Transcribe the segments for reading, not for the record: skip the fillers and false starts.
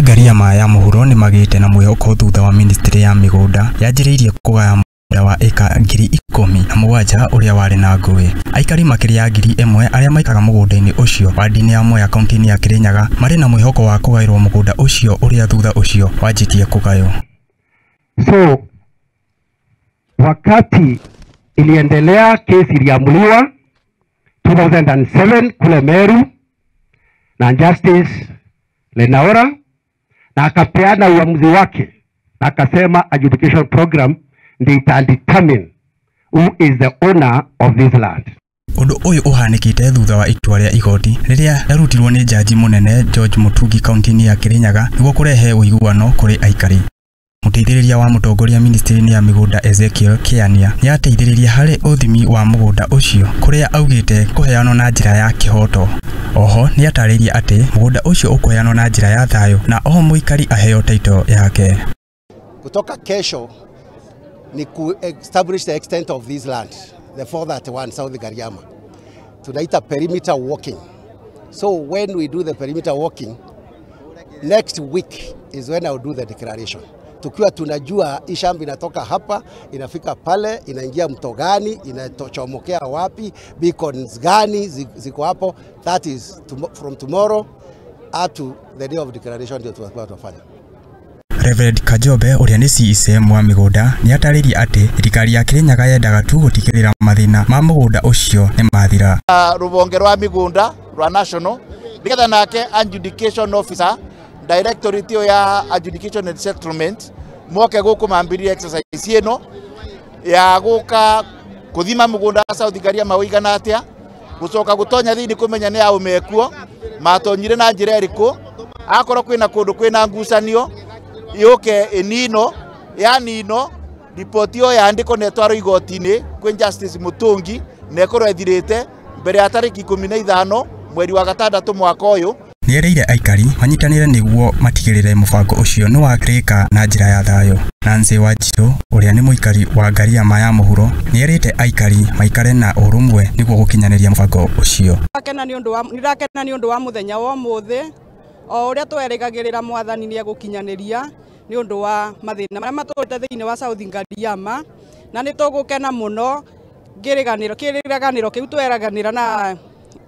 Ngariama ya muhuro nimagite na mwihoko thutha wa ministry ya migunda yajiiriirie kugaya mugunda wa ngiri 10 na mugwaja uria waari na nguui. Aikari makiri ya ngiri 1 aria maikaga mugunda-ini ucio wadi-ini ya Mwea kaunti-ini ya Kirinyaga mari na mwihoko wa kugairwo mugunda ucio uria thutha ucio wanjitie kugayo. So wakati iliendelea, kesi iliamuliwa 2007 kule Meru na Justice Lenaora, na akapeana uamuzi wake na akasema adjudication program ndio itadetermine who is the owner of this land. Undu uyu uhanikite thutha wa itua ria igoti riria yarutirwo ni jaji munene George Mutugi kaunti-ini ya Kirinyaga niguo kurehe uiguano kuri Aikari. Muteithĩrĩria wa mutongoria ministry-ini ya migunda Ezekiel Kiania ni ateithĩrĩria hari uthimi wa mugunda ucio kuria augite kuheanwo na njira ya kihoto. Oho ni atarĩirie ati mugunda ucio ukuheanwo na njira ya thayo na o muikari aheo title yake. Kutoka kesho ni ku establish the extent of this land, the 431 South Ngariama. Tunaita perimeter walking. So when we do the perimeter walking, next week is when I will do the declaration. Tukiwa tunajua ishamba inatoka hapa, inafika pale, inaingia mto gani, inachomokea wapi, beacons gani ziko hapo. That is from tomorrow up to the day of declaration ndio tutafanya. Reverend Kajobe uria ni CEM wa migunda ni atarĩirie ati thirikari ya Kirinyaga yendaga tu gutikirira mathina ma mugunda ucio ni mathira. Rubonge rwa migunda rwa national nigetha nake adjudication officer directorate ya adjudication and settlement moke guku mambirie exercise ino ya guka kuthima mugunda South Ngariama uigana atia gucoka gutonya thini kumenya ni au mekuo matonyire na njira iriku akoro kwina kundu kwina ngucanio yoke enino yani ino ripoti yo yandiko netwaro igoti-ini kwi Justice Mutungi nekoro ethirite mbere ya tariki 15 mweri wa gatandatu mwaka uyu. Ni ereire Aikari manyitanire niguo matigirire mubango ucio ni wakirika na njira ya thayo. Nancy Wanjiru uria ni muikari wa Ngariama ya muhuro ni erite Aikari maikare na urumwe niguo gukinyaniria mubango ucio. Nirakena ni undu wa muthenya wa umuthi o uria twerigagirira mwathani ni egukinyaniria ni undu wa mathina maria maturite thiini wa South Ngariama, na ni tugukena muno kiriganiro kiu tweraganira na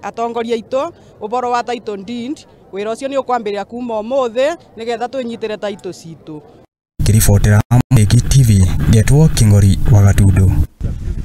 atongoria itu uboro wa title deed. Wira ucio ni ukwambiria kuma umuthi nigetha twinyitire title citu. Ngiribotera Mwihoko TV getwo Kingori wa Gatundu.